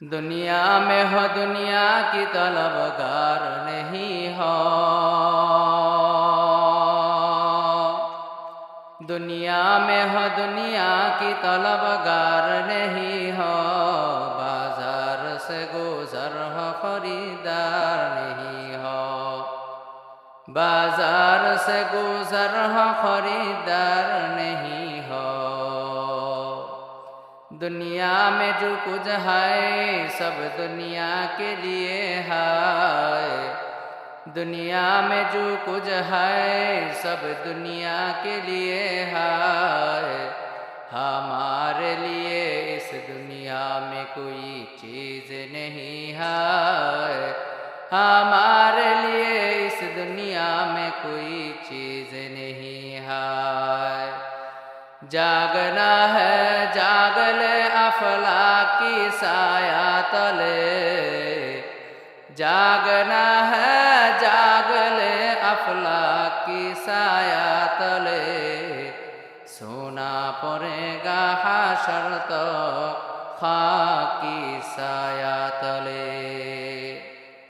दुनिया में हो दुनिया की तलबगार नहीं हो, दुनिया में हो दुनिया की तलबगार नहीं हो, बाजार से गुजर हो खरीदार नहीं हो, बाजार से गुजर हो खरीदार नहीं हो। दुनिया में जो कुछ है सब दुनिया के लिए है, दुनिया में जो कुछ है सब दुनिया के लिए है, हमारे लिए इस दुनिया में कोई चीज़ नहीं है, हमारे लिए इस दुनिया में कोई चीज़ नहीं है। जागना है जाग ले अफलाकी साया तले, जागना है जाग ले अफलाकी साया तले, सोना पड़ेगा हाशर तो खाकी साया